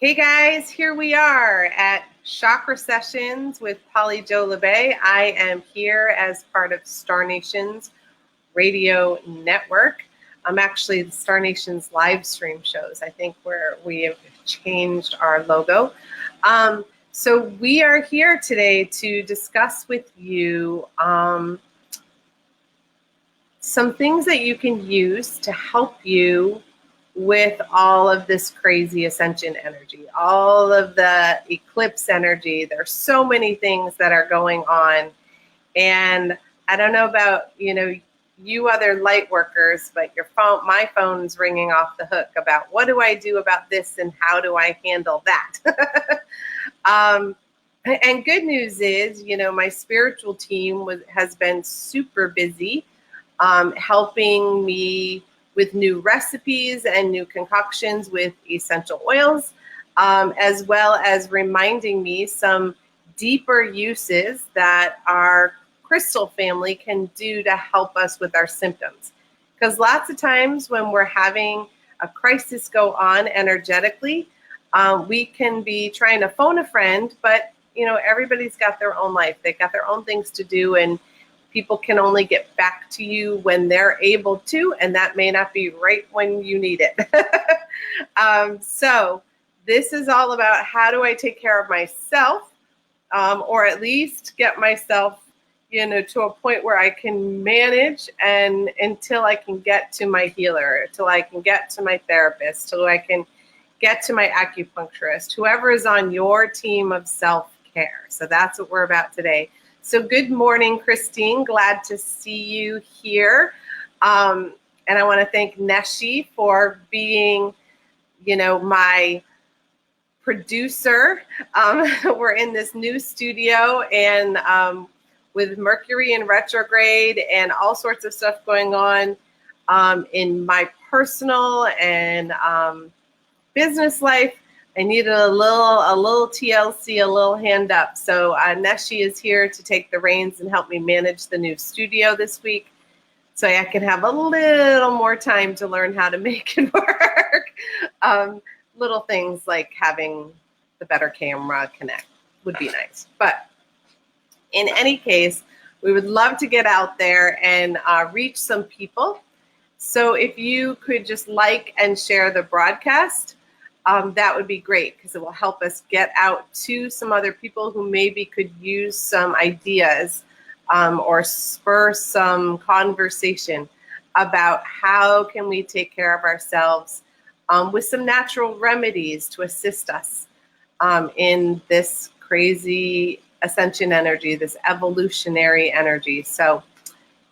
Hey guys, here we are at Chakra Sessions with Polly Jo Labbé. I am here as part of Star Nation's radio network. I'm actually the Star Nation's live stream shows. I think where we have changed our logo. So we are here today to discuss with you some things that you can use to help you with all of this crazy ascension energy, all of the eclipse energy. There's so many things that are going on. And I don't know about, you other light workers, but my phone's ringing off the hook about what do I do about this and how do I handle that? And good news is, my spiritual team has been super busy helping me with new recipes and new concoctions with essential oils, as well as reminding me some deeper uses that our crystal family can do to help us with our symptoms. Because lots of times when we're having a crisis go on energetically, we can be trying to phone a friend, but everybody's got their own life. They've got their own things to do, and people can only get back to you when they're able to, and that may not be right when you need it. So this is all about how do I take care of myself, or at least get myself, to a point where I can manage and until I can get to my healer, till I can get to my therapist, till I can get to my acupuncturist, whoever is on your team of self-care. So that's what we're about today. So good morning, Christine. Glad to see you here. And I want to thank Neshi for being, my producer. We're in this new studio and with Mercury in retrograde and all sorts of stuff going on in my personal and business life. I needed a little TLC, a little hand up. So Neshi is here to take the reins and help me manage the new studio this week, so I can have a little more time to learn how to make it work. Little things like having the better camera connect would be nice. But in any case, we would love to get out there and reach some people. So if you could just like and share the broadcast, that would be great, because it will help us get out to some other people who maybe could use some ideas or spur some conversation about how can we take care of ourselves with some natural remedies to assist us in this crazy ascension energy, this evolutionary energy. So,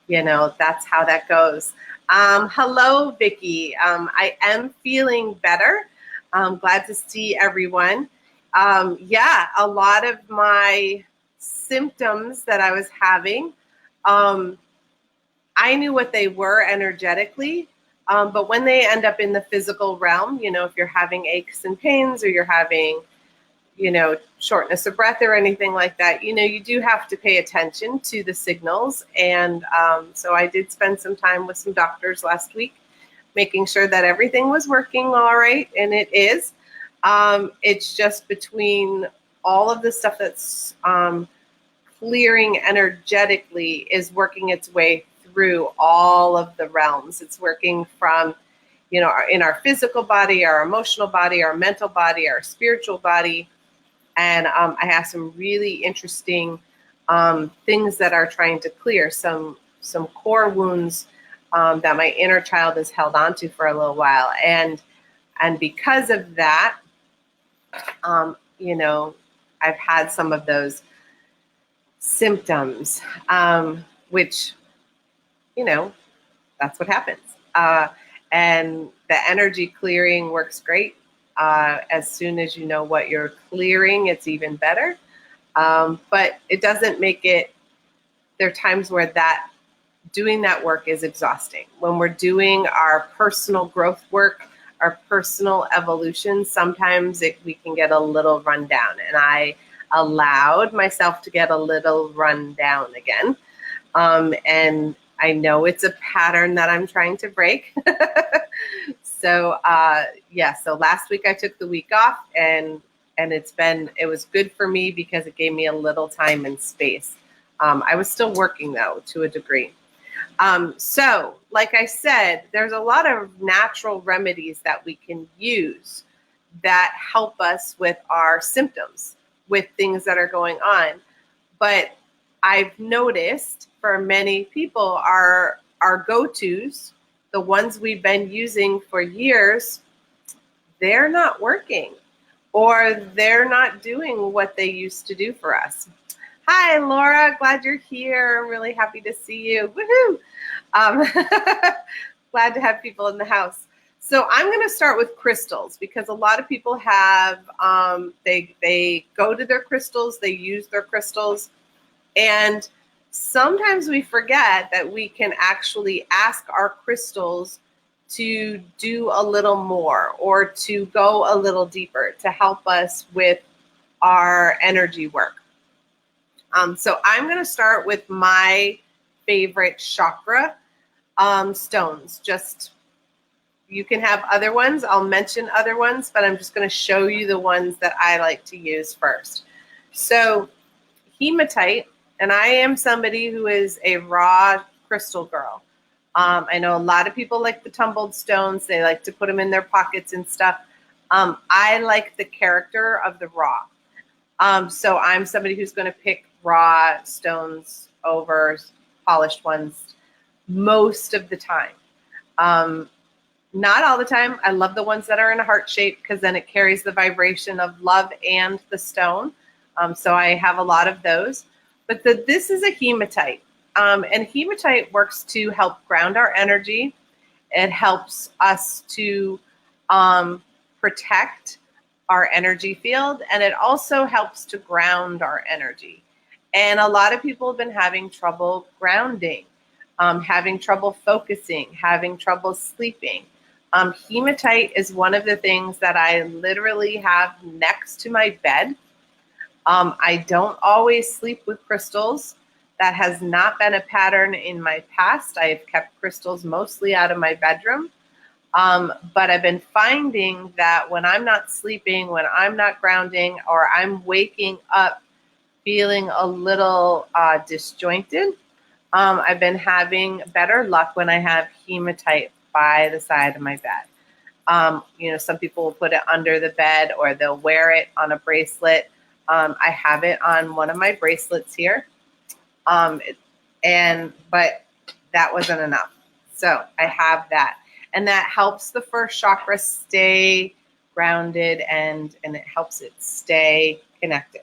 that's how that goes. Hello, Vicki. I am feeling better. I'm glad to see everyone. A lot of my symptoms that I was having, I knew what they were energetically, but when they end up in the physical realm, if you're having aches and pains or you're having, shortness of breath or anything like that, you do have to pay attention to the signals. And so I did spend some time with some doctors last week, making sure that everything was working all right, and it is. It's just between all of the stuff that's clearing energetically is working its way through all of the realms. It's working from, in our physical body, our emotional body, our mental body, our spiritual body. And I have some really interesting things that are trying to clear, some core wounds that my inner child has held on to for a little while. And because of that, I've had some of those symptoms, which, that's what happens. And the energy clearing works great. As soon as you know what you're clearing, it's even better. But it doesn't make it, there are times where doing that work is exhausting. When we're doing our personal growth work, our personal evolution, sometimes we can get a little run down. And I allowed myself to get a little run down again. And I know it's a pattern that I'm trying to break. So yeah, so last week I took the week off, and it was good for me because it gave me a little time and space. I was still working though, to a degree. So like I said, there's a lot of natural remedies that we can use that help us with our symptoms, with things that are going on. But I've noticed for many people, our go-tos, the ones we've been using for years, they're not working, or they're not doing what they used to do for us. Hi, Laura. Glad you're here. I'm really happy to see you. Woohoo! Glad to have people in the house. So I'm going to start with crystals, because a lot of people have, they go to their crystals, they use their crystals, and sometimes we forget that we can actually ask our crystals to do a little more, or to go a little deeper, to help us with our energy work. So I'm going to start with my favorite chakra stones. Just, you can have other ones. I'll mention other ones, but I'm just going to show you the ones that I like to use first. So hematite, and I am somebody who is a raw crystal girl. I know a lot of people like the tumbled stones. They like to put them in their pockets and stuff. I like the character of the raw. So I'm somebody who's going to pick raw stones over polished ones most of the time. Not all the time. I love the ones that are in a heart shape, because then it carries the vibration of love and the stone. So I have a lot of those. But this is a hematite. And hematite works to help ground our energy. It helps us to protect our energy field, and it also helps to ground our energy. And a lot of people have been having trouble grounding, having trouble focusing, having trouble sleeping. Hematite is one of the things that I literally have next to my bed. I don't always sleep with crystals. That has not been a pattern in my past. I have kept crystals mostly out of my bedroom. But I've been finding that when I'm not sleeping, when I'm not grounding, or I'm waking up feeling a little disjointed, I've been having better luck when I have hematite by the side of my bed. You know, some people will put it under the bed, or they'll wear it on a bracelet. I have it on one of my bracelets here. But that wasn't enough. So I have that. And that helps the first chakra stay grounded, and it helps it stay connected.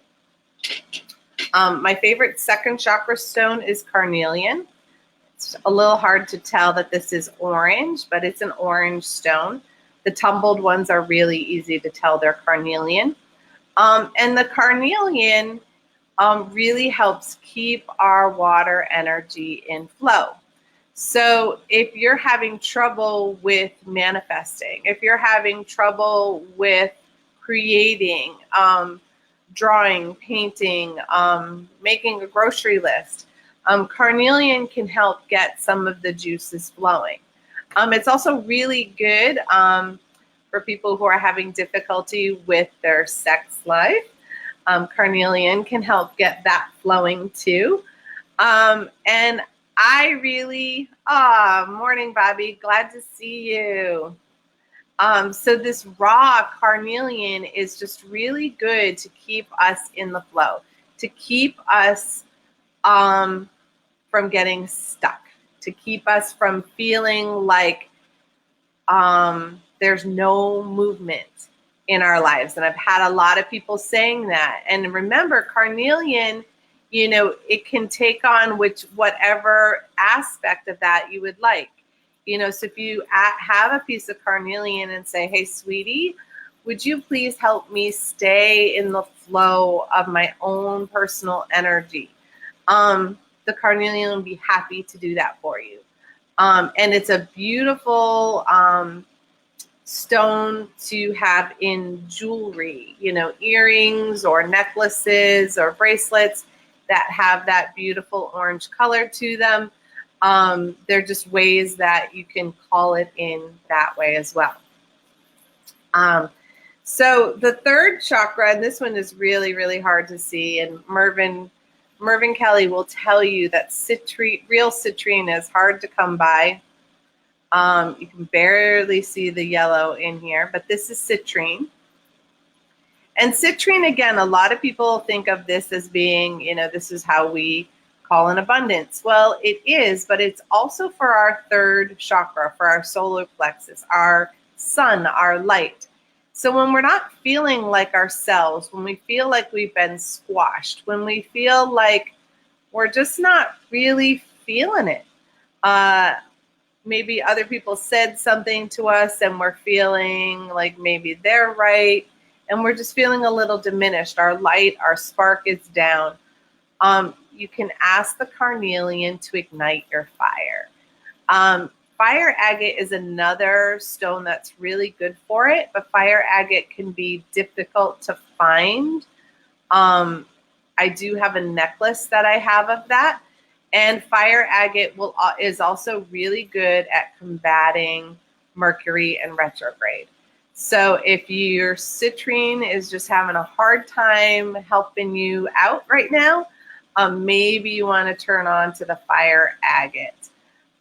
My favorite second chakra stone is carnelian. It's a little hard to tell that this is orange, but it's an orange stone. The tumbled ones are really easy to tell they're carnelian. And the carnelian really helps keep our water energy in flow. So if you're having trouble with manifesting, if you're having trouble with creating, drawing, painting, making a grocery list, carnelian can help get some of the juices flowing. It's also really good for people who are having difficulty with their sex life. Carnelian can help get that flowing too. And I really, morning, Bobby, glad to see you. So this raw carnelian is just really good to keep us in the flow, to keep us from getting stuck, to keep us from feeling like there's no movement in our lives. And I've had a lot of people saying that. And remember, carnelian, you know, it can take on whatever aspect of that you would like. You know, so if you have a piece of carnelian and say, hey, sweetie, would you please help me stay in the flow of my own personal energy? The carnelian will be happy to do that for you. And it's a beautiful stone to have in jewelry, you know, earrings or necklaces or bracelets that have that beautiful orange color to them. They're just ways that you can call it in that way as well. So the third chakra, and this one is really, really hard to see, and Mervyn Kelly will tell you that real citrine is hard to come by. You can barely see the yellow in here, but this is citrine. And citrine, again, a lot of people think of this as being, this is how we call in abundance. Well, it is, but it's also for our third chakra, for our solar plexus, our sun, our light. So when we're not feeling like ourselves, when we feel like we've been squashed, when we feel like we're just not really feeling it, maybe other people said something to us and we're feeling like maybe they're right, and we're just feeling a little diminished. Our light, our spark is down. You can ask the carnelian to ignite your fire. Fire agate is another stone that's really good for it, but fire agate can be difficult to find. I do have a necklace that I have of that. And fire agate is also really good at combating Mercury and retrograde. So if your citrine is just having a hard time helping you out right now, maybe you want to turn on to the fire agate.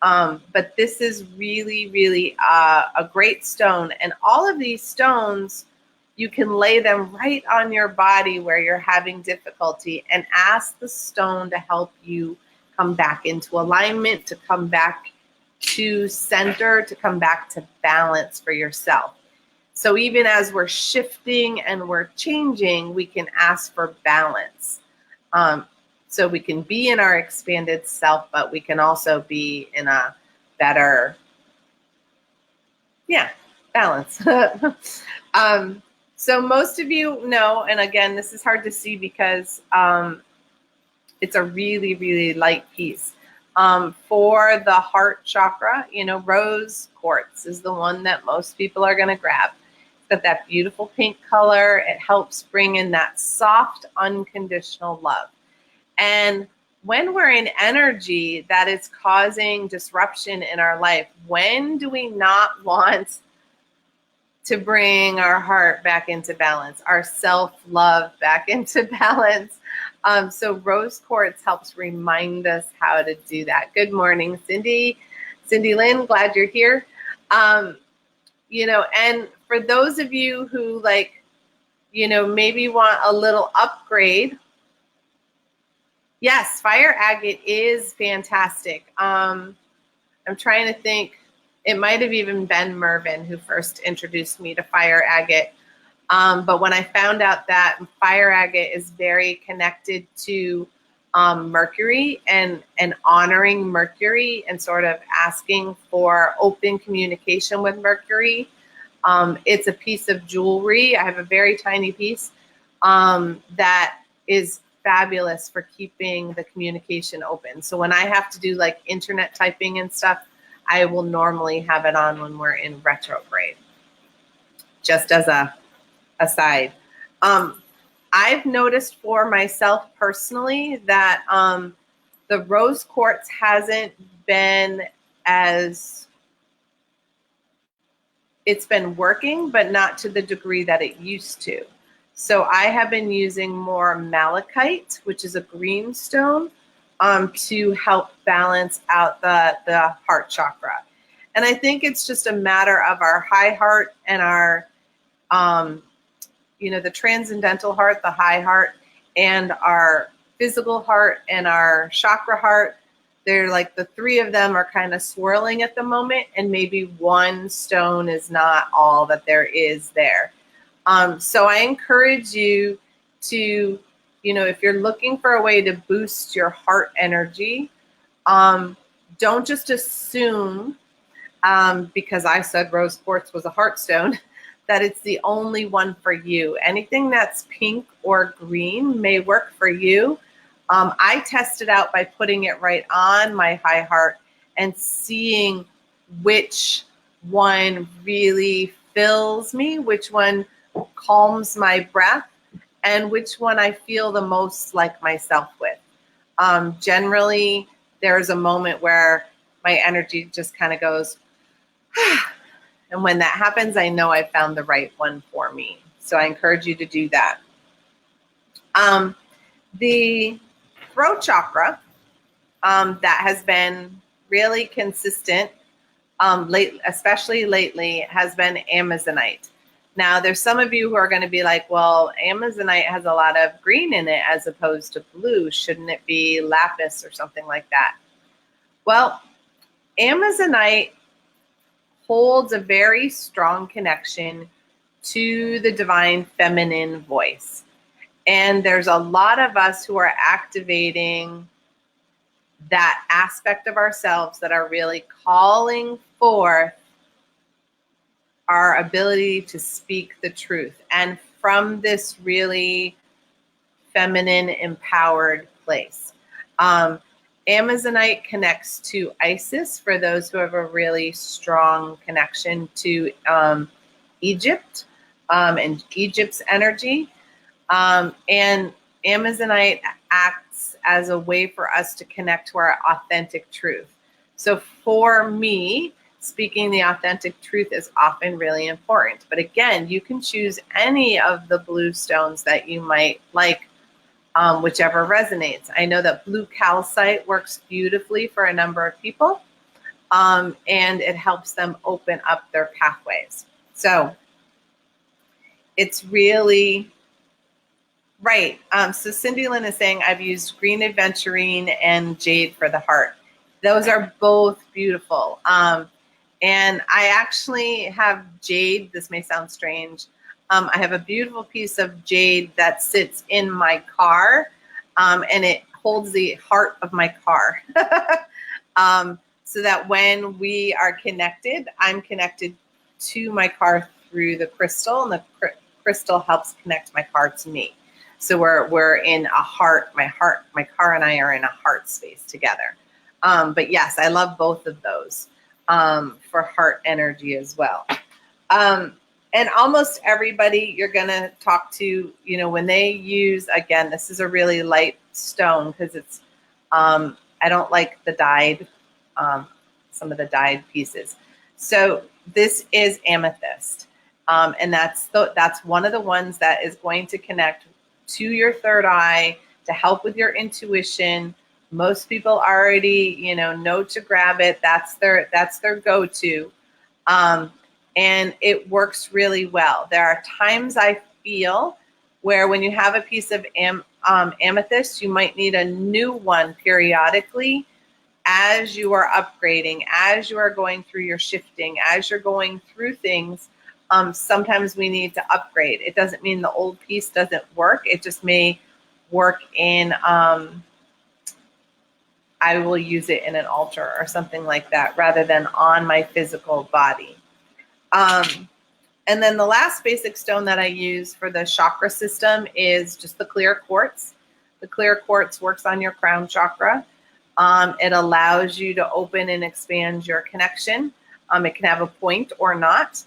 But this is really, really a great stone. And all of these stones, you can lay them right on your body where you're having difficulty and ask the stone to help you come back into alignment, to come back to center, to come back to balance for yourself. So even as we're shifting and we're changing, we can ask for balance. So we can be in our expanded self, but we can also be in a better, balance. So most of you know, and again, this is hard to see because it's a really, really light piece. For the heart chakra, rose quartz is the one that most people are going to grab. It's got that beautiful pink color. It helps bring in that soft, unconditional love. And when we're in energy that is causing disruption in our life, when do we not want to bring our heart back into balance, our self-love back into balance? So rose quartz helps remind us how to do that. Good morning, Cindy Lynn, glad you're here. And for those of you who maybe want a little upgrade, yes, fire agate is fantastic. I'm trying to think, it might have even been Mervyn who first introduced me to fire agate. But when I found out that fire agate is very connected to Mercury and honoring Mercury and sort of asking for open communication with Mercury, it's a piece of jewelry. I have a very tiny piece that is fabulous for keeping the communication open. So when I have to do like internet typing and stuff, I will normally have it on when we're in retrograde, just as a aside. I've noticed for myself personally that the rose quartz hasn't been it's been working, but not to the degree that it used to. So I have been using more malachite, which is a green stone, to help balance out the heart chakra. And I think it's just a matter of our high heart and our the transcendental heart, the high heart, and our physical heart and our chakra heart. They're like the three of them are kind of swirling at the moment, and maybe one stone is not all that there is there. So I encourage you to, if you're looking for a way to boost your heart energy, don't just assume, because I said rose quartz was a heart stone, that it's the only one for you. Anything that's pink or green may work for you. I test it out by putting it right on my high heart and seeing which one really fills me, which one calms my breath, and which one I feel the most like myself with. Generally, there's a moment where my energy just kind of goes, And when that happens, I know I found the right one for me. So I encourage you to do that. The throat chakra that has been really consistent, especially lately, has been Amazonite. Now, there's some of you who are going to be like, well, Amazonite has a lot of green in it as opposed to blue. Shouldn't it be lapis or something like that? Well, Amazonite holds a very strong connection to the divine feminine voice. And there's a lot of us who are activating that aspect of ourselves that are really calling forth our ability to speak the truth. And from this really feminine, empowered place. Amazonite connects to Isis for those who have a really strong connection to Egypt and Egypt's energy. And Amazonite acts as a way for us to connect to our authentic truth. So for me, speaking the authentic truth is often really important. But again, you can choose any of the blue stones that you might like, whichever resonates. I know that blue calcite works beautifully for a number of people, and it helps them open up their pathways. So it's really right. So Cindy Lynn is saying, I've used green aventurine and jade for the heart. Those are both beautiful. And I actually have jade. This may sound strange. I have a beautiful piece of jade that sits in my car, and it holds the heart of my car. So that when we are connected, I'm connected to my car through the crystal, and the crystal helps connect my car to me. So we're in a heart, my car and I are in a heart space together. But yes, I love both of those for heart energy as well. And almost everybody you're going to talk to, you know, when they use, again, this is a really light stone because it's, I don't like the dyed, some of the dyed pieces. So this is amethyst. And that's one of the ones that is going to connect to your third eye to help with your intuition. Most people already, you know to grab it. That's their go-to. And it works really well. There are times I feel where when you have a piece of amethyst, you might need a new one periodically as you are upgrading, as you are going through your shifting, as you're going through things. Sometimes we need to upgrade. It doesn't mean the old piece doesn't work. It just may work in, I will use it in an altar or something like that rather than on my physical body. And then the last basic stone that I use for the chakra system is just the clear quartz. The clear quartz works on your crown chakra. It allows you to open and expand your connection. It can have a point or not.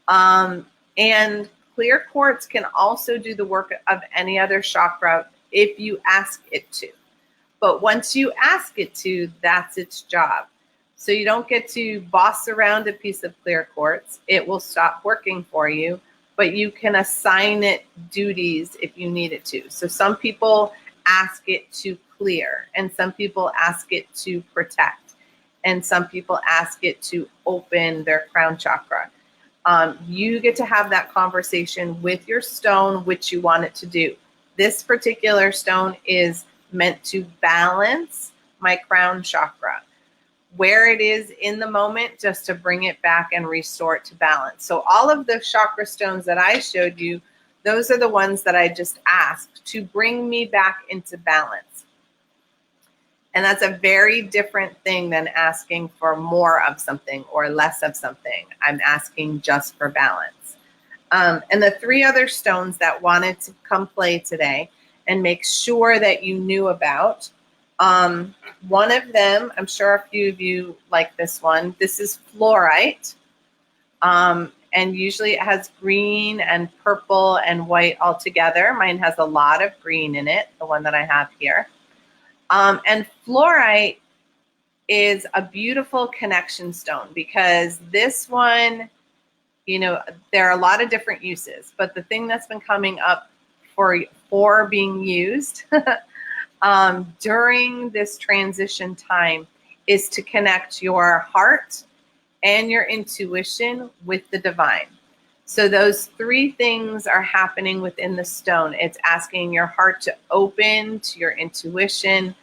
And clear quartz can also do the work of any other chakra if you ask it to. But once you ask it to, that's its job. So you don't get to boss around a piece of clear quartz. It will stop working for you, but you can assign it duties if you need it to. So some people ask it to clear, and some people ask it to protect, and some people ask it to open their crown chakra. You get to have that conversation with your stone, which you want it to do. This particular stone is meant to balance my crown chakra, where it is in the moment, just to bring it back and restore it to balance. So all of the chakra stones that I showed you, those are the ones that I just asked to bring me back into balance. And that's a very different thing than asking for more of something or less of something. I'm asking just for balance. And the three other stones that wanted to come play today and make sure that you knew about, one of them, I'm sure a few of you like this one. This is fluorite. And usually it has green and purple and white all together. Mine has a lot of green in it, the one that I have here. And fluorite is a beautiful connection stone because this one there are a lot of different uses, but the thing that's been coming up for being used during this transition time is to connect your heart and your intuition with the divine. So those three things are happening within the stone. It's asking your heart to open to your intuition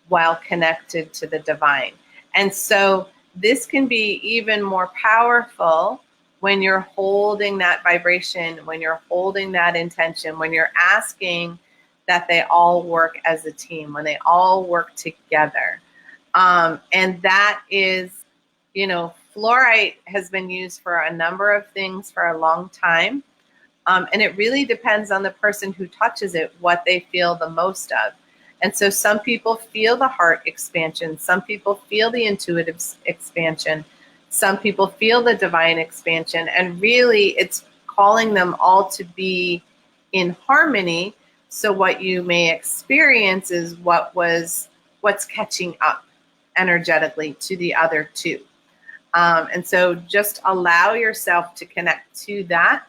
while connected to the divine. And so this can be even more powerful when you're holding that vibration, when you're holding that intention, when you're asking that they all work as a team, when they all work together. And that is, fluorite has been used for a number of things for a long time. And it really depends on the person who touches it, what they feel the most of. And so some people feel the heart expansion. Some people feel the intuitive expansion. Some people feel the divine expansion. And really, it's calling them all to be in harmony. So what you may experience is what's catching up energetically to the other two. And so just allow yourself to connect to that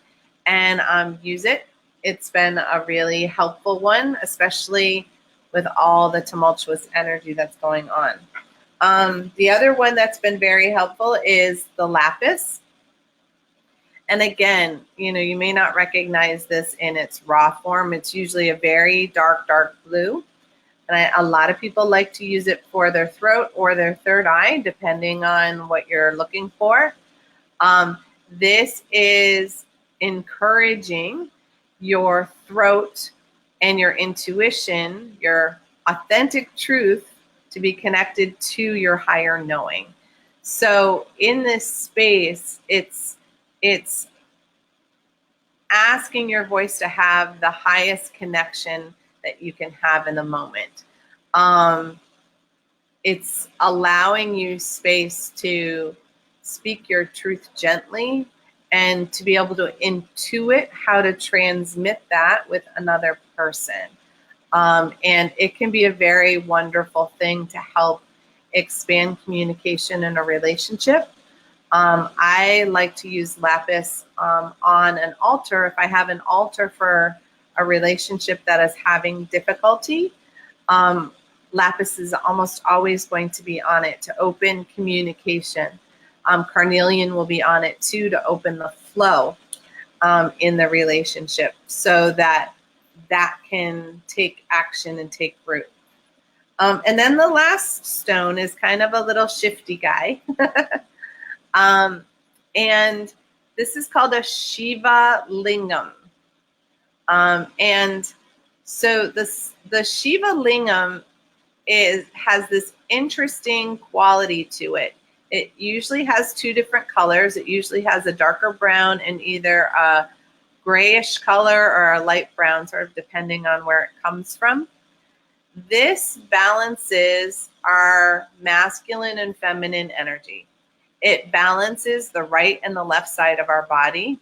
and use it. It's been a really helpful one, especially with all the tumultuous energy that's going on. The other one that's been very helpful is the lapis. And again, you may not recognize this in its raw form. It's usually a very dark, dark blue. And a lot of people like to use it for their throat or their third eye, depending on what you're looking for. This is encouraging your throat and your intuition, your authentic truth, to be connected to your higher knowing. So in this space, it's asking your voice to have the highest connection that you can have in the moment. It's allowing you space to speak your truth gently and to be able to intuit how to transmit that with another person. And it can be a very wonderful thing to help expand communication in a relationship. I like to use lapis on an altar. If I have an altar for a relationship that is having difficulty, lapis is almost always going to be on it to open communication. Carnelian will be on it too to open the flow in the relationship so that can take action and take root. And then the last stone is kind of a little shifty guy. And this is called a Shiva Lingam. And so the Shiva Lingam has this interesting quality to it. It usually has two different colors. It usually has a darker brown and either a grayish color or a light brown, sort of depending on where it comes from. This balances our masculine and feminine energy. It balances the right and the left side of our body.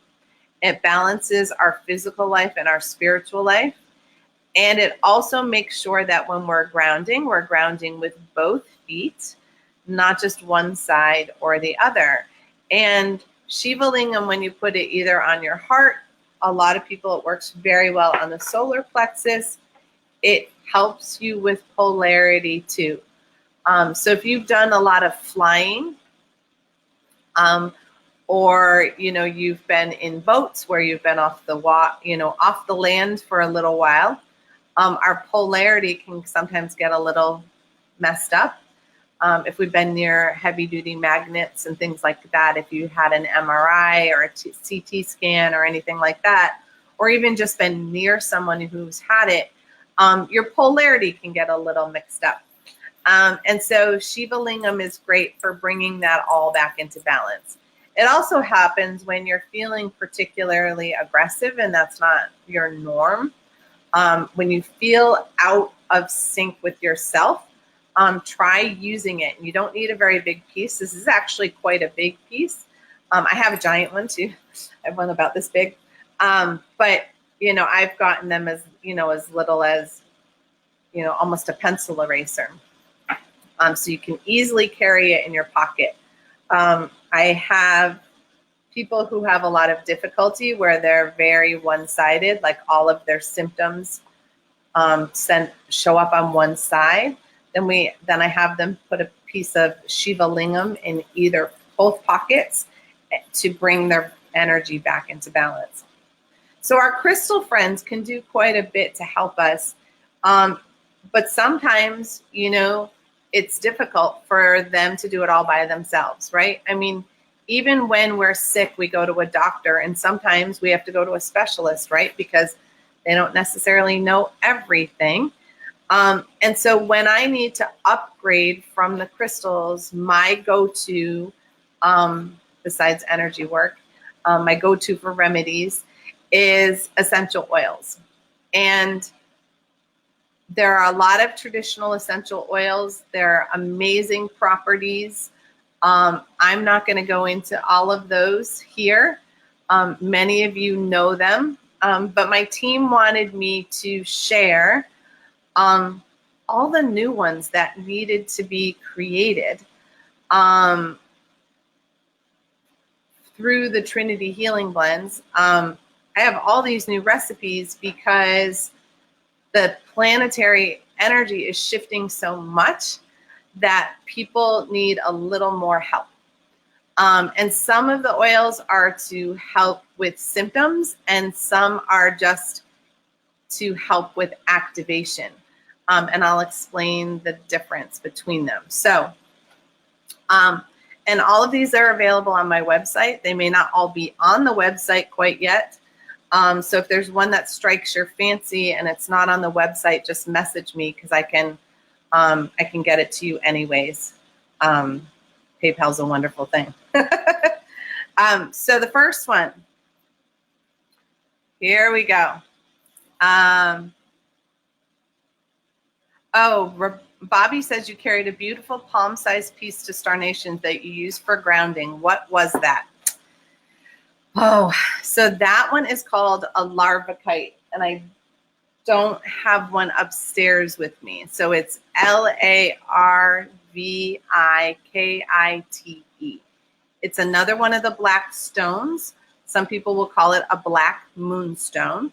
It balances our physical life and our spiritual life. And it also makes sure that when we're grounding with both feet, not just one side or the other. And Shiva Lingam, when you put it either on your heart, a lot of people, it works very well on the solar plexus. It helps you with polarity too. So if you've done a lot of flying, or you've been in boats where you've been off the land for a little while, our polarity can sometimes get a little messed up. If we've been near heavy duty magnets and things like that, if you had an MRI or a CT scan or anything like that, or even just been near someone who's had it, your polarity can get a little mixed up. And so Shiva Lingam is great for bringing that all back into balance. It also happens when you're feeling particularly aggressive and that's not your norm. When you feel out of sync with yourself, try using it. You don't need a very big piece. This is actually quite a big piece. I have a giant one too. I have one about this big. But I've gotten them as little as, almost a pencil eraser. So you can easily carry it in your pocket. I have people who have a lot of difficulty where they're very one-sided, like all of their symptoms show up on one side, then I have them put a piece of Shiva Lingam in either both pockets to bring their energy back into balance. So our crystal friends can do quite a bit to help us, but sometimes, you know, it's difficult for them to do it all by themselves, right? I mean, even when we're sick, we go to a doctor, and sometimes we have to go to a specialist, right? Because they don't necessarily know everything. And so when I need to upgrade from the crystals, my go-to, besides energy work, my go-to for remedies is essential oils. And there are a lot of traditional essential oils. They're amazing properties. I'm not going to go into all of those here. Many of you know them, but my team wanted me to share all the new ones that needed to be created through the Trinity Healing Blends. I have all these new recipes because the planetary energy is shifting so much that people need a little more help. And some of the oils are to help with symptoms, and some are just to help with activation. And I'll explain the difference between them. So, and all of these are available on my website. They may not all be on the website quite yet. So if there's one that strikes your fancy and it's not on the website, just message me, because I can get it to you anyways. PayPal's a wonderful thing. So the first one, here we go. Bobby says you carried a beautiful palm-sized piece to Star Nations that you used for grounding. What was that? Oh, so that one is called a larvikite, and I don't have one upstairs with me. So it's Larvikite. It's another one of the black stones. Some people will call it a black moonstone.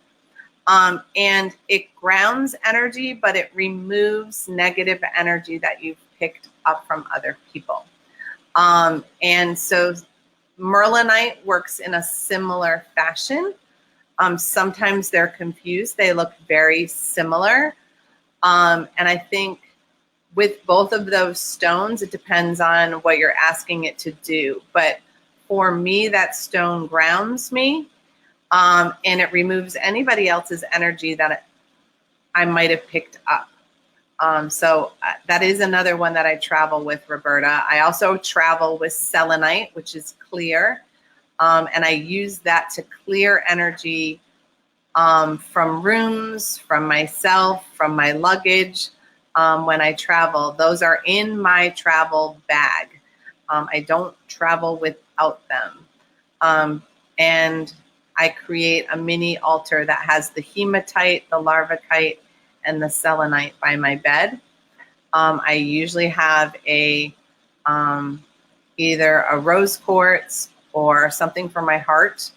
And it grounds energy, but it removes negative energy that you've picked up from other people. And so Merlinite works in a similar fashion. Sometimes they're confused. They look very similar. And I think with both of those stones, it depends on what you're asking it to do. But for me, that stone grounds me. And it removes anybody else's energy that I might have picked up. So that is another one that I travel with, Roberta. I also travel with selenite, which is clear. And I use that to clear energy from rooms, from myself, from my luggage when I travel. Those are in my travel bag. I don't travel without them. And I create a mini altar that has the hematite, the larvikite, and the selenite by my bed. I usually have either a rose quartz or something for my heart.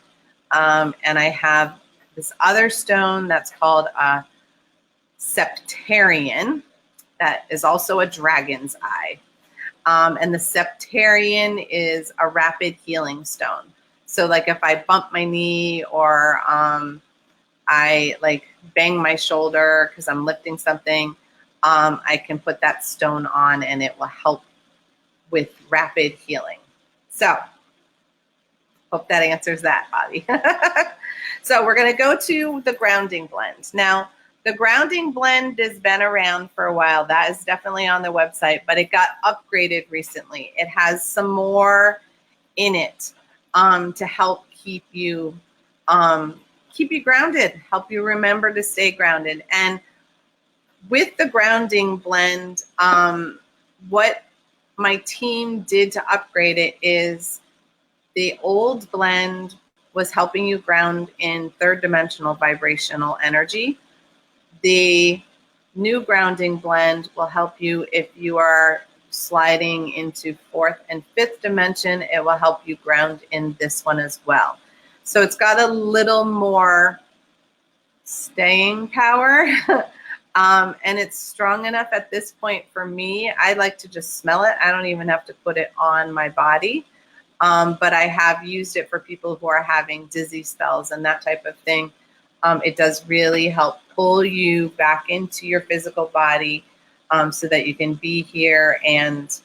And I have this other stone that's called a septarian that is also a dragon's eye. And the septarian is a rapid healing stone. So like if I bump my knee or I like bang my shoulder because I'm lifting something, I can put that stone on and it will help with rapid healing. So hope that answers that, Bobby. So we're going to go to the grounding blend. Now, the grounding blend has been around for a while. That is definitely on the website, but it got upgraded recently. It has some more in it to help keep you grounded, help you remember to stay grounded. And with the grounding blend, what my team did to upgrade it is the old blend was helping you ground in third dimensional vibrational energy. The new grounding blend will help you if you are sliding into 4th and 5th dimension, it will help you ground in this one as well. So it's got a little more staying power. And it's strong enough at this point for me. I like to just smell it. I don't even have to put it on my body. But I have used it for people who are having dizzy spells and that type of thing. It does really help pull you back into your physical body so that you can be here and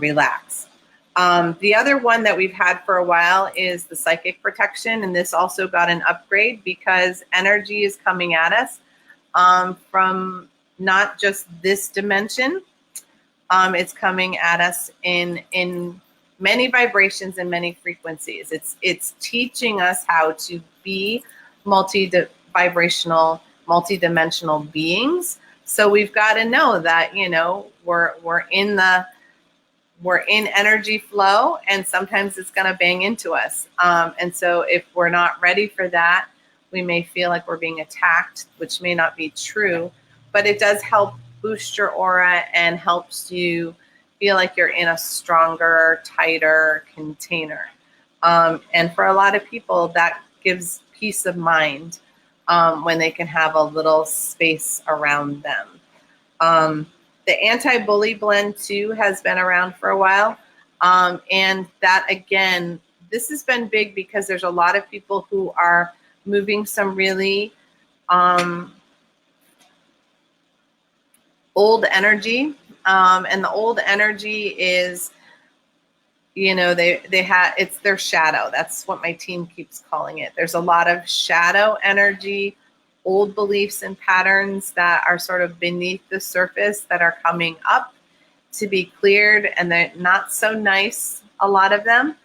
relax. The other one that we've had for a while is the psychic protection, and this also got an upgrade because energy is coming at us from not just this dimension. It's coming at us in many vibrations and many frequencies. It's teaching us how to be multi-vibrational, multi-dimensional beings. So we've got to know that, you know, we're in energy flow, and sometimes it's going to bang into us. And so if we're not ready for that, we may feel like we're being attacked, which may not be true, but it does help boost your aura and helps you feel like you're in a stronger, tighter container. And for a lot of people, that gives peace of mind when they can have a little space around them. The anti-bully blend too has been around for a while. And that, again, this has been big because there's a lot of people who are moving some really old energy. And the old energy is, you know, it's their shadow. That's what my team keeps calling it. There's a lot of shadow energy, old beliefs and patterns that are sort of beneath the surface that are coming up to be cleared, and they're not so nice, a lot of them.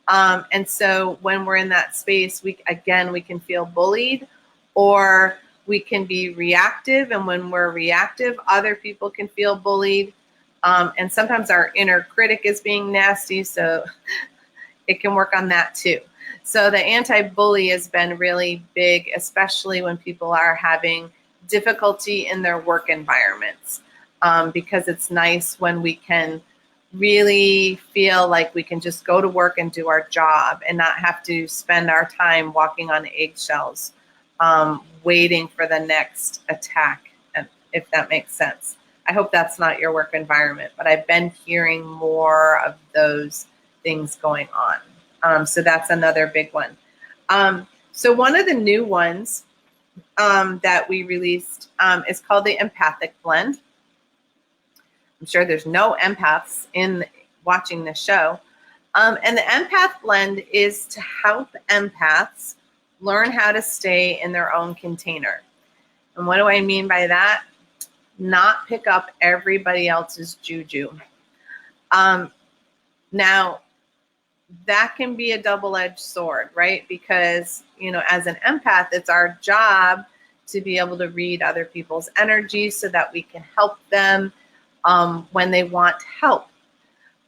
And so when we're in that space, we can feel bullied, or we can be reactive. And when we're reactive, other people can feel bullied. And sometimes our inner critic is being nasty, so it can work on that too. So the anti-bully has been really big, especially when people are having difficulty in their work environments, because it's nice when we can really feel like we can just go to work and do our job and not have to spend our time walking on eggshells, waiting for the next attack, if that makes sense. I hope that's not your work environment, but I've been hearing more of those things going on. So that's another big one. So one of the new ones that we released is called the empathic blend. I'm sure there's no empaths in watching this show. And the empath blend is to help empaths learn how to stay in their own container. And what do I mean by that? Not pick up everybody else's juju. Now, that can be a double-edged sword, right? Because, you know, as an empath, it's our job to be able to read other people's energy so that we can help them when they want help.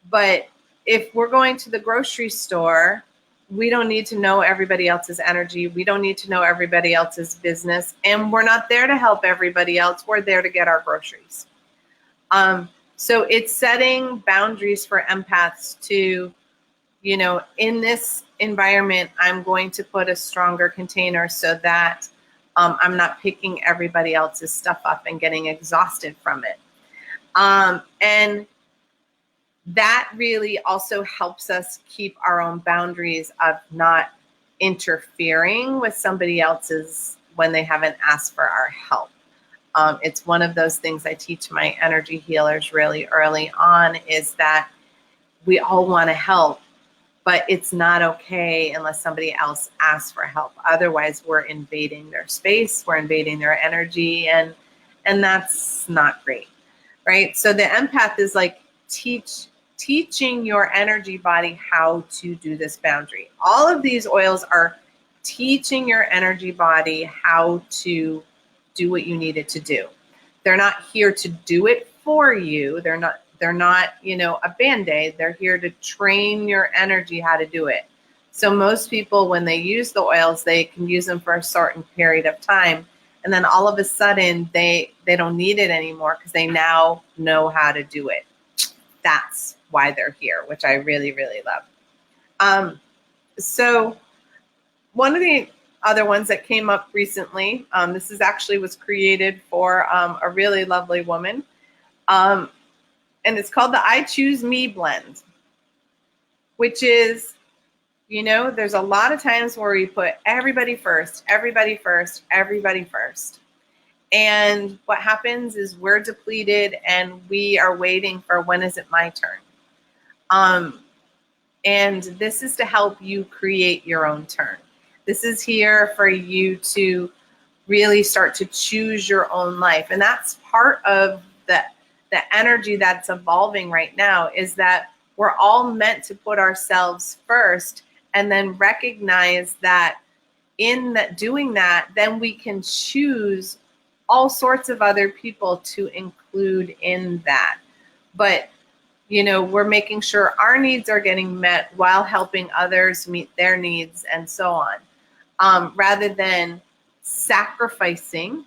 But if we're going to the grocery store, we don't need to know everybody else's energy. We don't need to know everybody else's business. And we're not there to help everybody else. We're there to get our groceries. So it's setting boundaries for empaths to, you know, in this environment, I'm going to put a stronger container so that I'm not picking everybody else's stuff up and getting exhausted from it. And that really also helps us keep our own boundaries of not interfering with somebody else's when they haven't asked for our help. It's one of those things I teach my energy healers really early on, is that we all want to help, but it's not okay unless somebody else asks for help. Otherwise, we're invading their space, we're invading their energy, and that's not great, right? So the empath is like teaching your energy body how to do this boundary. All of these oils are teaching your energy body how to do what you need it to do. They're not here to do it for you. They're not, you know, a Band-Aid. They're here to train your energy how to do it. So most people, when they use the oils, they can use them for a certain period of time. And then all of a sudden they don't need it anymore because they now know how to do it. that's why they're here, which I really, really love. So one of the other ones that came up recently, this is actually was created for a really lovely woman, and it's called the I Choose Me blend, which is, you know, there's a lot of times where we put everybody first, everybody first, everybody first. And what happens is we're depleted and we are waiting for when is it my turn. And this is to help you create your own turn. This is here for you to really start to choose your own life. And that's part of the energy that's evolving right now, is that we're all meant to put ourselves first and then recognize that in that doing that, then we can choose all sorts of other people to include in that. But, you know, we're making sure our needs are getting met while helping others meet their needs and so on, rather than sacrificing,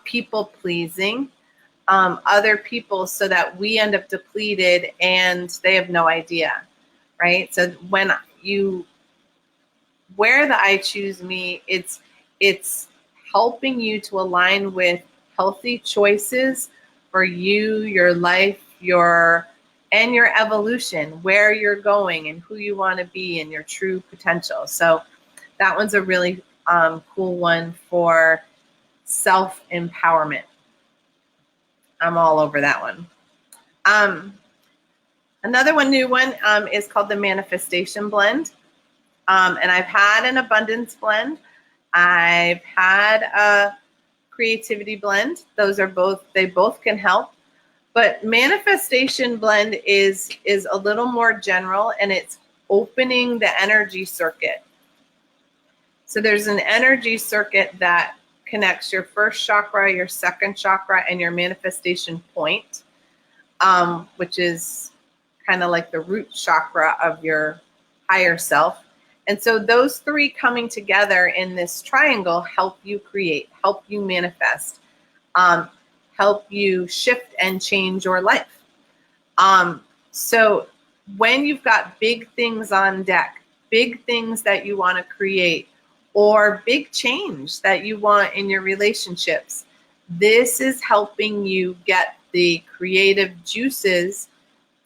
people pleasing, other people so that we end up depleted and they have no idea, right? So when you wear the I Choose Me, it's helping you to align with healthy choices for you, your life, your evolution, where you're going and who you want to be and your true potential. So that one's a really cool one for self-empowerment. I'm all over that one. Another new one is called the Manifestation Blend. And I've had an Abundance Blend. I've had a Creativity Blend. Those are they both can help. But Manifestation Blend is a little more general, and it's opening the energy circuit. So there's an energy circuit that connects your first chakra, your second chakra, and your manifestation point, which is kind of like the root chakra of your higher self. And so those three coming together in this triangle help you create, help you manifest, help you shift and change your life. So when you've got big things on deck, big things that you want to create, or big change that you want in your relationships, this is helping you get the creative juices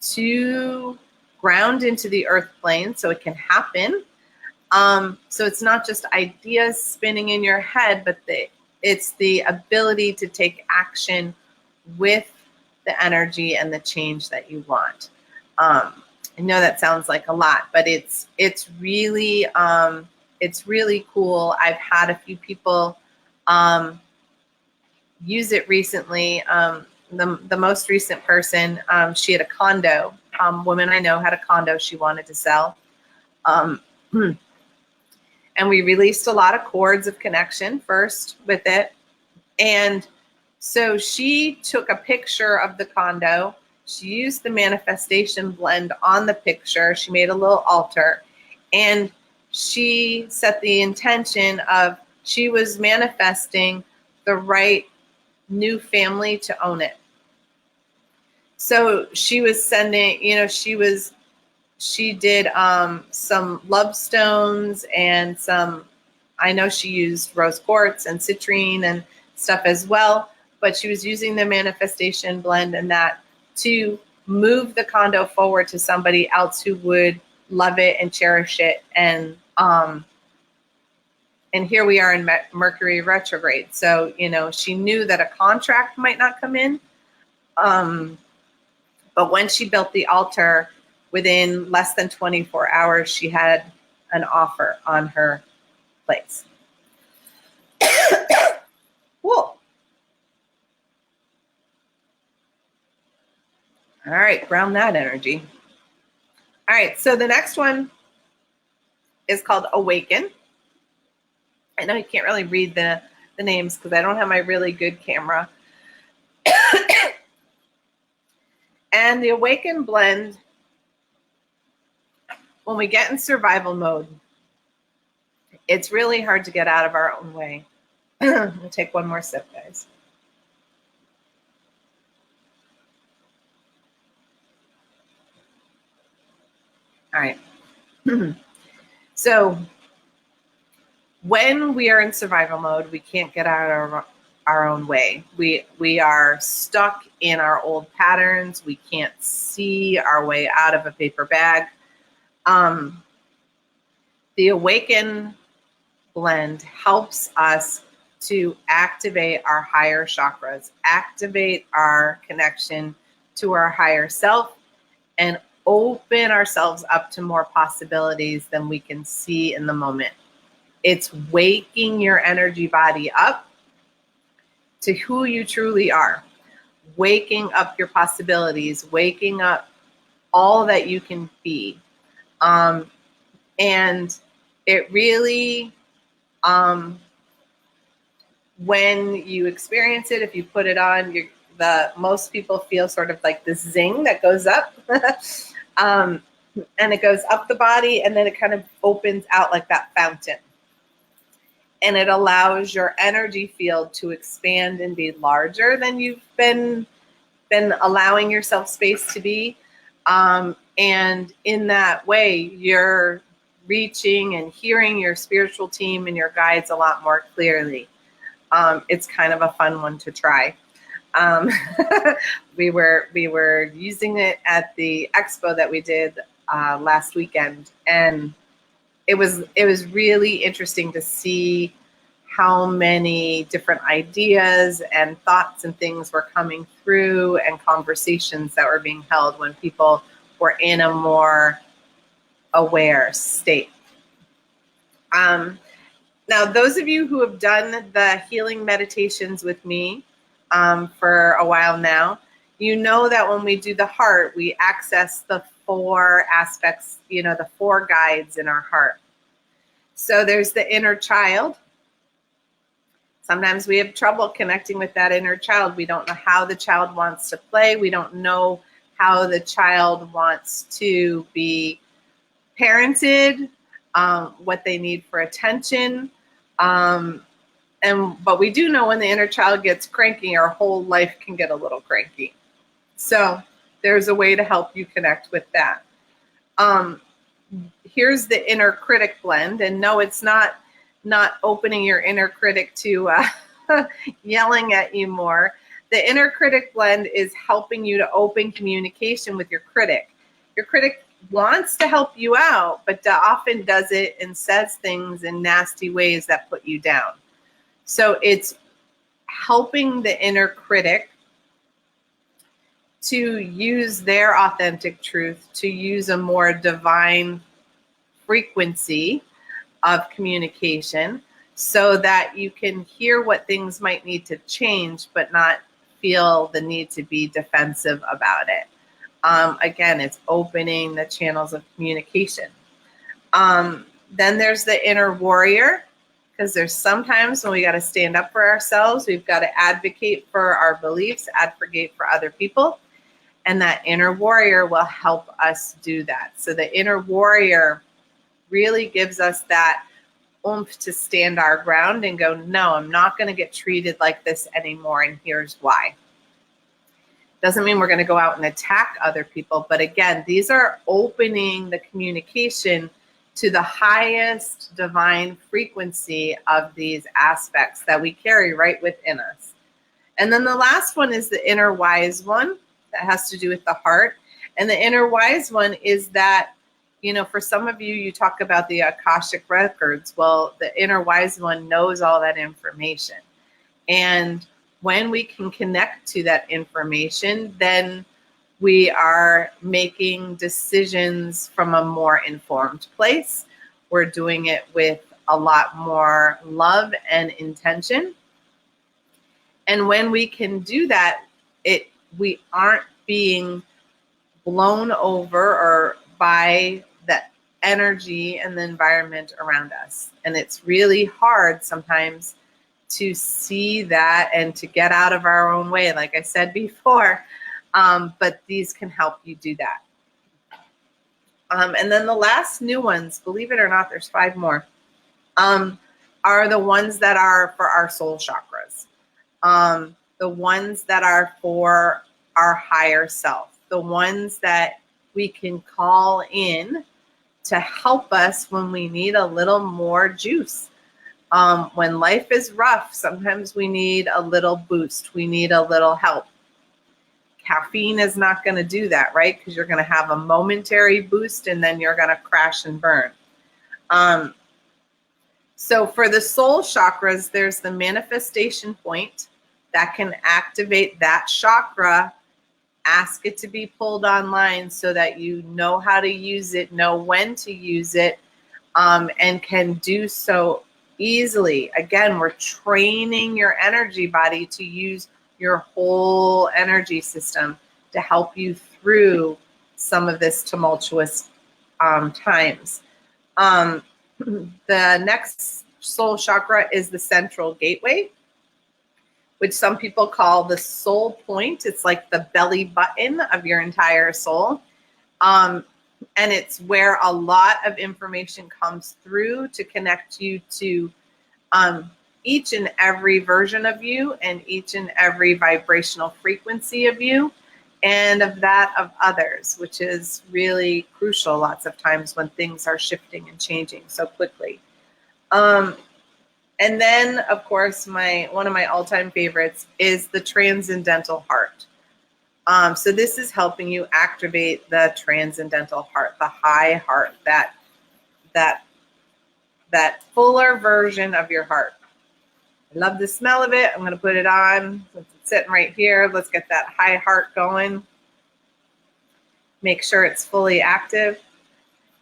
to ground into the earth plane so it can happen. So it's not just ideas spinning in your head, but it's the ability to take action with the energy and the change that you want. I know that sounds like a lot, but it's really cool. I've had a few people use it recently. The most recent person, she had a condo. Woman I know had a condo she wanted to sell. And we released a lot of cords of connection first with it. And so she took a picture of the condo. She used the manifestation blend on the picture. She made a little altar. And she set the intention of she was manifesting the right new family to own it. So she was sending, she did some love stones and I know she used rose quartz and citrine and stuff as well, but she was using the manifestation blend and that to move the condo forward to somebody else who would love it and cherish it. And here we are in Mercury retrograde. So, she knew that a contract might not come in. But when she built the altar, within less than 24 hours, she had an offer on her place. Cool. All right, ground that energy. All right, so the next one is called Awaken. I know you can't really read the names because I don't have my really good camera. And the Awaken blend, when we get in survival mode, it's really hard to get out of our own way. I'm going to take one more sip, guys. right. So when we are in survival mode, we can't get out of our own way. We are stuck in our old patterns. We can't see our way out of a paper bag. The Awaken blend helps us to activate our higher chakras, activate our connection to our higher self, and open ourselves up to more possibilities than we can see in the moment. It's waking your energy body up to who you truly are, waking up your possibilities, waking up all that you can be. And it really, when you experience it, if you put it on, most people feel sort of like this zing that goes up. And it goes up the body, and then it kind of opens out like that fountain. And it allows your energy field to expand and be larger than you've been allowing yourself space to be. And in that way, you're reaching and hearing your spiritual team and your guides a lot more clearly. It's kind of a fun one to try. We were using it at the expo that we did last weekend, and it was really interesting to see how many different ideas and thoughts and things were coming through, and conversations that were being held when people were in a more aware state. Now, those of you who have done the healing meditations with me for a while now, you know that when we do the heart, we access the 4 aspects, the 4 guides in our heart. So there's the inner child. Sometimes we have trouble connecting with that inner child. We don't know how the child wants to play. We don't know how the child wants to be parented, what they need for attention. But we do know when the inner child gets cranky, our whole life can get a little cranky. So there's a way to help you connect with that. Here's the inner critic blend. And no, it's not opening your inner critic to yelling at you more. The inner critic blend is helping you to open communication with your critic. Your critic wants to help you out, but often does it and says things in nasty ways that put you down. So it's helping the inner critic to use their authentic truth, to use a more divine frequency of communication, so that you can hear what things might need to change, but not feel the need to be defensive about it. Again, it's opening the channels of communication. Then there's the inner warrior, because there's sometimes when we got to stand up for ourselves. We've got to advocate for our beliefs, advocate for other people. And that inner warrior will help us do that. So the inner warrior really gives us that oomph to stand our ground and go, no, I'm not going to get treated like this anymore, and here's why. Doesn't mean we're going to go out and attack other people, but again, these are opening the communication to the highest divine frequency of these aspects that we carry right within us. And then the last one is the inner wise one, that has to do with the heart. And the inner wise one is that, for some of you, you talk about the Akashic records. Well, the inner wise one knows all that information. And when we can connect to that information, then we are making decisions from a more informed place. We're doing it with a lot more love and intention. And when we can do that, we aren't being blown over or by the energy and the environment around us. And it's really hard sometimes to see that and to get out of our own way, like I said before. But these can help you do that. And then the last new ones, believe it or not, there's 5 more, are the ones that are for our soul chakras. The ones that are for our higher self. The ones that we can call in to help us when we need a little more juice. When life is rough, sometimes we need a little boost. We need a little help. Caffeine is not going to do that, right? Because you're going to have a momentary boost and then you're going to crash and burn. So for the soul chakras, there's the manifestation point that can activate that chakra. Ask it to be pulled online so that you know how to use it, know when to use it, and can do so easily. Again, we're training your energy body to use your whole energy system to help you through some of this tumultuous times. The next soul chakra is the central gateway, which some people call the soul point. It's like the belly button of your entire soul. And it's where a lot of information comes through to connect you to each and every version of you and each and every vibrational frequency of you and of that of others, which is really crucial lots of times when things are shifting and changing so quickly. And then, of course, one of my all-time favorites is the transcendental heart. So this is helping you activate the transcendental heart, the high heart, that fuller version of your heart. I love the smell of it. I'm going to put it on. Since it's sitting right here, let's get that high heart going. Make sure it's fully active.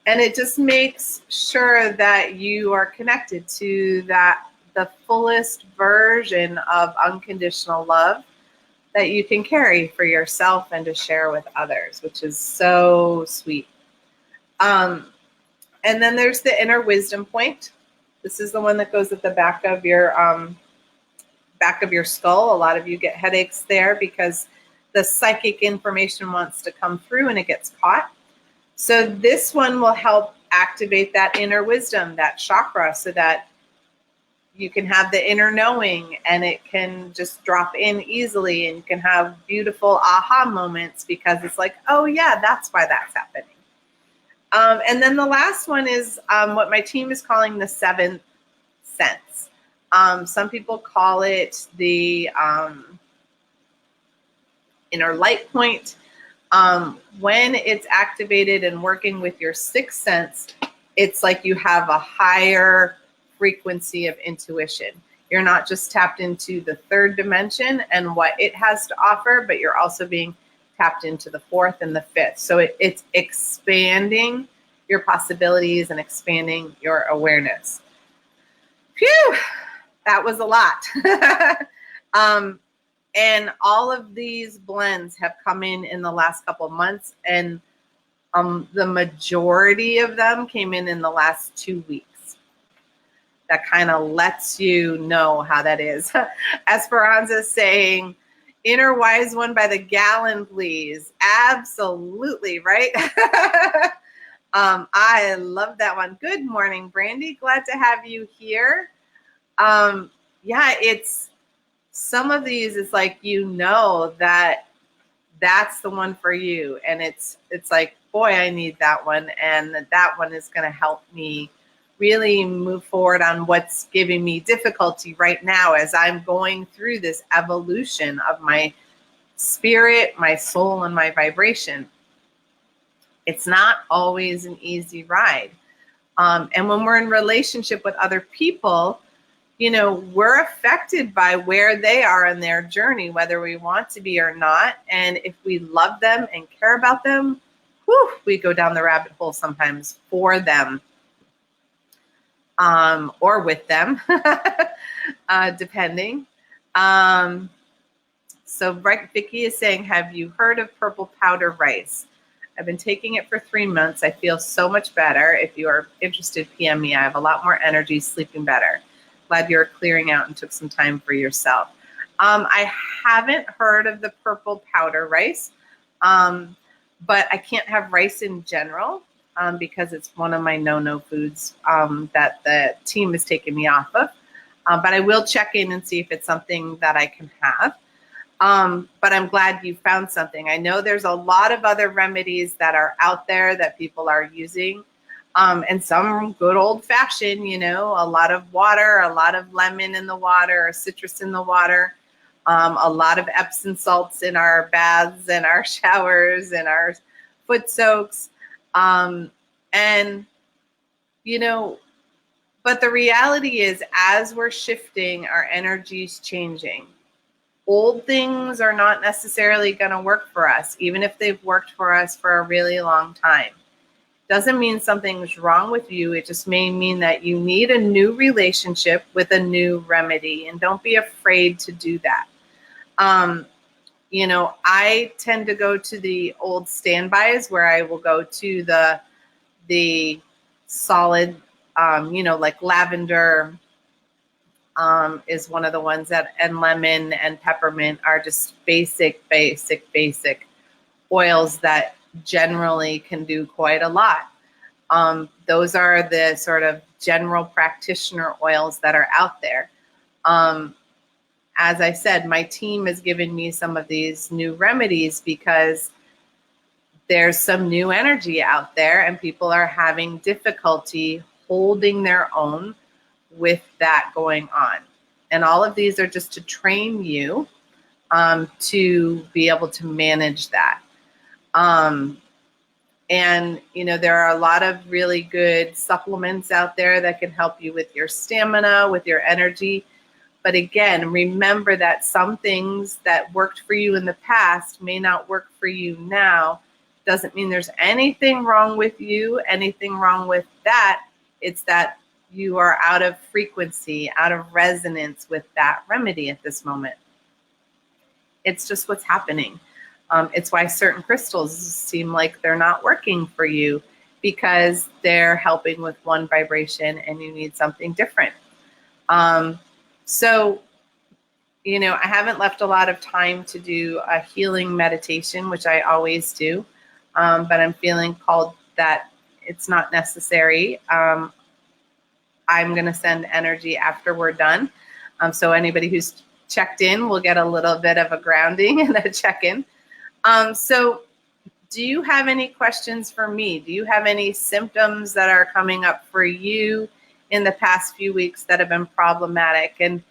And it just makes sure that you are connected to the fullest version of unconditional love that you can carry for yourself and to share with others, which is so sweet. And then there's the inner wisdom point. This is the one that goes at the back of your skull. A lot of you get headaches there because the psychic information wants to come through and it gets caught. So this one will help activate that inner wisdom, that chakra, so that you can have the inner knowing and it can just drop in easily and you can have beautiful aha moments because it's like, oh yeah, that's why that's happening. And then the last one is what my team is calling the seventh sense. Some people call it the inner light point. When it's activated and working with your sixth sense, it's like you have a higher frequency of intuition. You're not just tapped into the third dimension and what it has to offer, but you're also being tapped into the fourth and the fifth. So it's expanding your possibilities and expanding your awareness. Phew, that was a lot. And all of these blends have come in the last couple of months, and the majority of them came in the last 2 weeks. That kind of lets you know how that is. Esperanza's saying, inner wise one by the gallon, please. Absolutely, right? I love that one. Good morning, Brandy. Glad to have you here. Yeah, it's some of these, it's like, you know, that that's the one for you. And it's like, boy, I need that one. And that one is going to help me really move forward on what's giving me difficulty right now as I'm going through this evolution of my spirit, my soul, and my vibration. It's not always an easy ride. And when we're in relationship with other people, you know, we're affected by where they are in their journey, whether we want to be or not. And if we love them and care about them, whew, we go down the rabbit hole sometimes for them. Or with them, depending. So Vicky is saying, have you heard of purple powder rice? I've been taking it for 3 months. I feel so much better. If you are interested, PM me. I have a lot more energy, sleeping better. Glad you're clearing out and took some time for yourself. I haven't heard of the purple powder rice, but I can't have rice in general. Because it's one of my no-no foods that the team has taken me off of. But I will check in and see if it's something that I can have. But I'm glad you found something. I know there's a lot of other remedies that are out there that people are using. And some good old fashioned, a lot of water, a lot of lemon in the water, or citrus in the water, a lot of Epsom salts in our baths and our showers and our foot soaks. And, but the reality is, as we're shifting, our energy's changing. Old things are not necessarily going to work for us, even if they've worked for us for a really long time. Doesn't mean something's wrong with you. It just may mean that you need a new relationship with a new remedy, and don't be afraid to do that. I tend to go to the old standbys where I will go to the solid, like lavender is one of the ones that, and lemon and peppermint are just basic oils that generally can do quite a lot. Those are the sort of general practitioner oils that are out there. As I said, my team has given me some of these new remedies because there's some new energy out there and people are having difficulty holding their own with that going on. And all of these are just to train you to be able to manage that. And, there are a lot of really good supplements out there that can help you with your stamina, with your energy. But again, remember that some things that worked for you in the past may not work for you now. Doesn't mean there's anything wrong with you, anything wrong with that. It's that you are out of frequency, out of resonance with that remedy at this moment. It's just what's happening. It's why certain crystals seem like they're not working for you, because they're helping with one vibration and you need something different. So, I haven't left a lot of time to do a healing meditation, which I always do, but I'm feeling called that it's not necessary. I'm going to send energy after we're done. So anybody who's checked in will get a little bit of a grounding and a check-in. So do you have any questions for me? Do you have any symptoms that are coming up for you in the past few weeks that have been problematic? And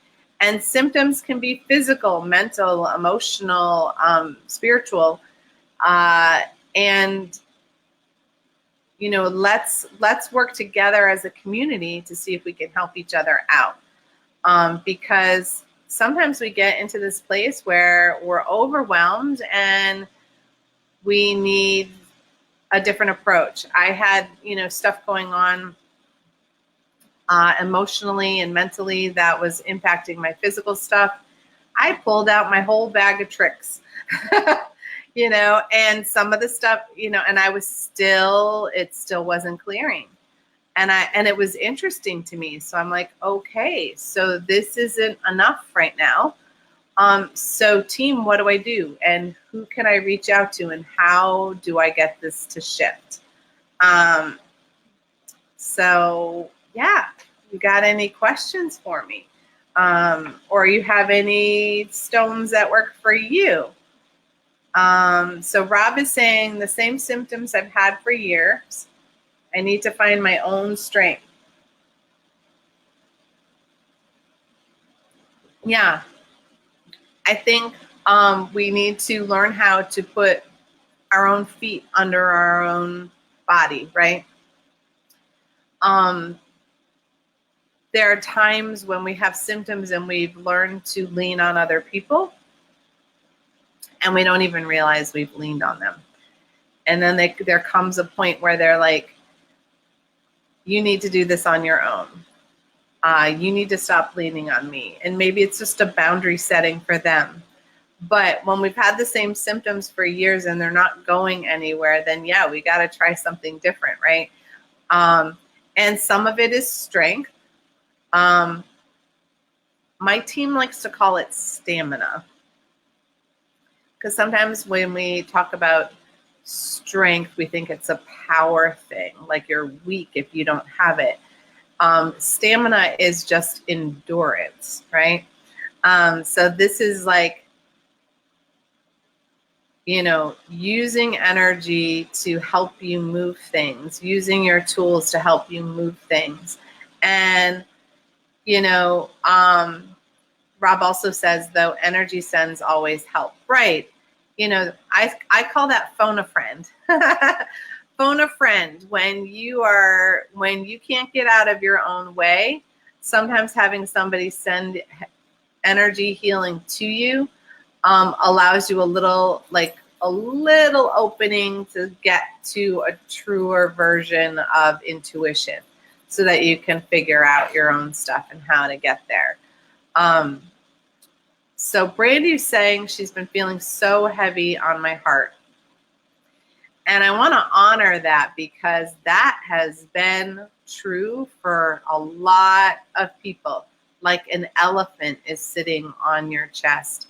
symptoms can be physical, mental, emotional, spiritual. And let's work together as a community to see if we can help each other out. Because sometimes we get into this place where we're overwhelmed and we need a different approach. I had, stuff going on emotionally and mentally that was impacting my physical stuff. I pulled out my whole bag of tricks, and some of the stuff, and it still wasn't clearing. And it was interesting to me. So I'm like, okay, so this isn't enough right now. So team, what do I do? And who can I reach out to? And how do I get this to shift? So yeah, you got any questions for me? Or you have any stones that work for you? So Rob is saying the same symptoms I've had for years. I need to find my own strength. Yeah. I think we need to learn how to put our own feet under our own body, right? There are times when we have symptoms and we've learned to lean on other people and we don't even realize we've leaned on them. And then there comes a point where they're like, you need to do this on your own. You need to stop leaning on me. And maybe it's just a boundary setting for them. But when we've had the same symptoms for years and they're not going anywhere, then yeah, we got to try something different, right? And some of it is strength. My team likes to call it stamina. Because sometimes when we talk about strength, we think it's a power thing, like you're weak if you don't have it. Stamina is just endurance, right? So this is like, using energy to help you move things, using your tools to help you move things. And, Rob also says, though, energy sends always help. Right. I call that phone a friend. Phone a friend. When you can't get out of your own way, sometimes having somebody send energy healing to you allows you a little opening to get to a truer version of intuition so that you can figure out your own stuff and how to get there. So Brandy's saying she's been feeling so heavy on my heart. And I want to honor that because that has been true for a lot of people. Like an elephant is sitting on your chest.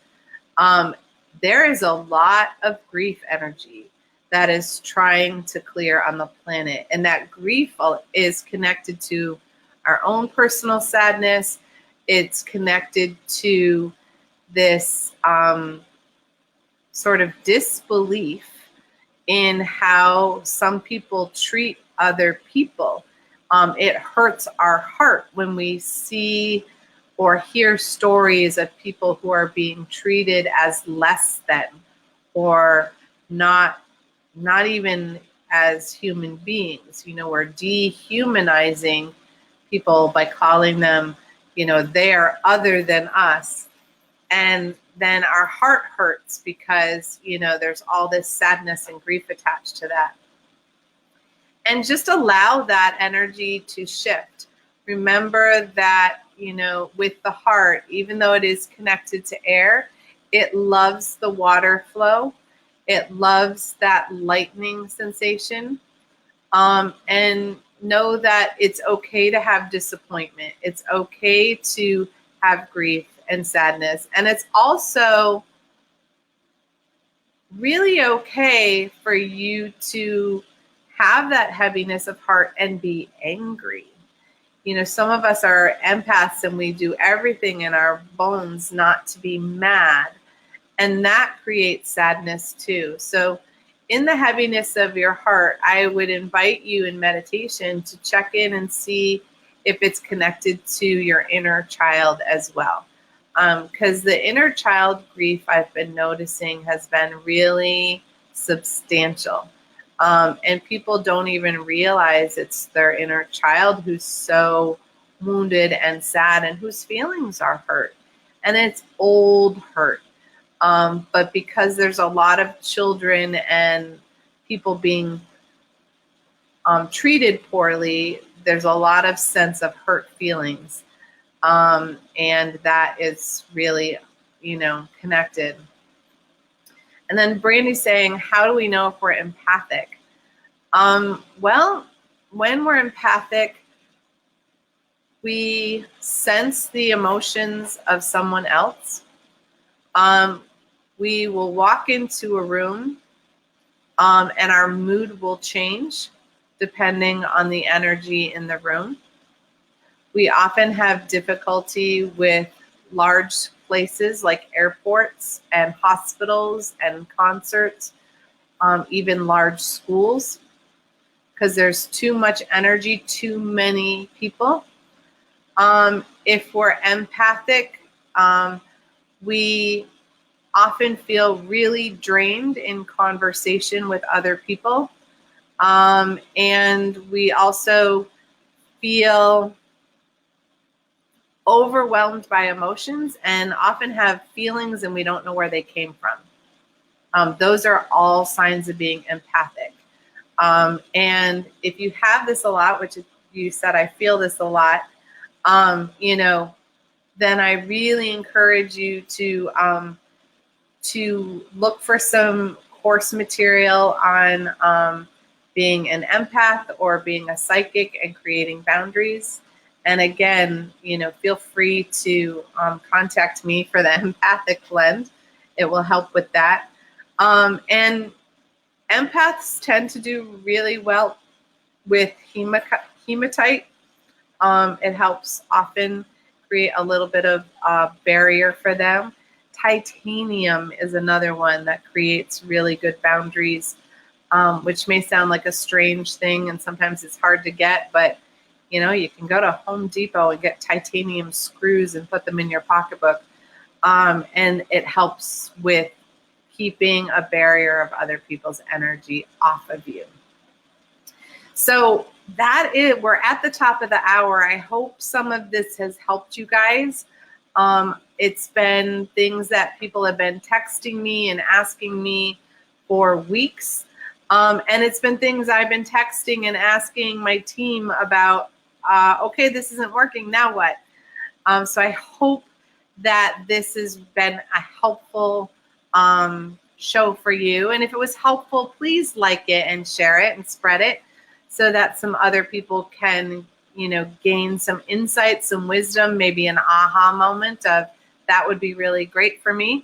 There is a lot of grief energy that is trying to clear on the planet. And that grief is connected to our own personal sadness. It's connected to this sort of disbelief in how some people treat other people. It hurts our heart when we see or hear stories of people who are being treated as less than or not even as human beings. We're dehumanizing people by calling them, they are other than us. And then our heart hurts because, there's all this sadness and grief attached to that. And just allow that energy to shift. Remember that, with the heart, even though it is connected to air, it loves the water flow. It loves that lightning sensation. And know that it's okay to have disappointment. It's okay to have grief and sadness. And it's also really okay for you to have that heaviness of heart and be angry. Some of us are empaths and we do everything in our bones not to be mad. And that creates sadness too. So in the heaviness of your heart, I would invite you in meditation to check in and see if it's connected to your inner child as well. Because the inner child grief I've been noticing has been really substantial. And people don't even realize it's their inner child who's so wounded and sad and whose feelings are hurt. And it's old hurt. But because there's a lot of children and people being treated poorly, there's a lot of sense of hurt feelings. And that is really, connected. And then Brandy's saying, how do we know if we're empathic? Well, when we're empathic, we sense the emotions of someone else. We will walk into a room, and our mood will change depending on the energy in the room. We often have difficulty with large places like airports and hospitals and concerts, even large schools, because there's too much energy, too many people. If we're empathic, we often feel really drained in conversation with other people. And we also feel overwhelmed by emotions and often have feelings and we don't know where they came from. Those are all signs of being empathic. And if you have this a lot, which you said, I feel this a lot, then I really encourage you to look for some course material on being an empath or being a psychic and creating boundaries. And again, feel free to contact me for the empathic blend. It will help with that. And empaths tend to do really well with hematite. It helps often create a little bit of barrier for them. Titanium is another one that creates really good boundaries, which may sound like a strange thing, and sometimes it's hard to get, but you know, you can go to Home Depot and get titanium screws and put them in your pocketbook, and it helps with keeping a barrier of other people's energy off of you. So that is, we're at the top of the hour. I hope some of this has helped you guys. It's been things that people have been texting me and asking me for weeks. And it's been things I've been texting and asking my team about, okay, this isn't working, now what? So I hope that this has been a helpful show for you. And if it was helpful, please like it and share it and spread it so that some other people can, you know, gain some insight, some wisdom, maybe an aha moment of that would be really great for me.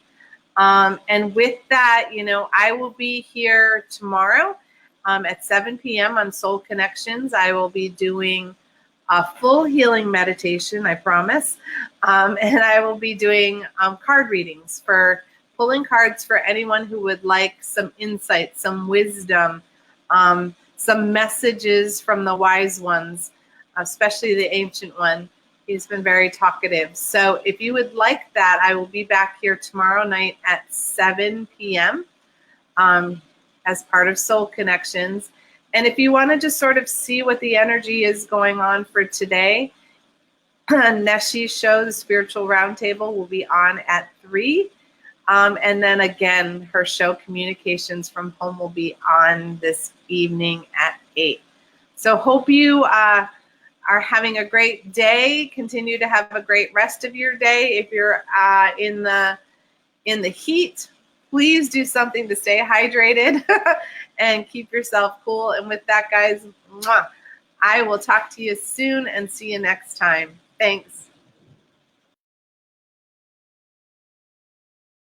And with that, you know, I will be here tomorrow at 7 p.m. on Soul Connections. I will be doing a full healing meditation, I promise. And I will be doing card readings, for pulling cards for anyone who would like some insight, some wisdom, some messages from the wise ones, especially the ancient one. He's been very talkative. So if you would like that, I will be back here tomorrow night at 7 p.m. As part of Soul Connections. And if you want to just sort of see what the energy is going on for today, Neshi's show, the Spiritual Roundtable, will be on at 3. And then again, her show, Communications from Home, will be on this evening at 8. So hope you are having a great day. Continue to have a great rest of your day. If you're in the heat, please do something to stay hydrated and keep yourself cool. And with that, guys, I will talk to you soon and see you next time. Thanks.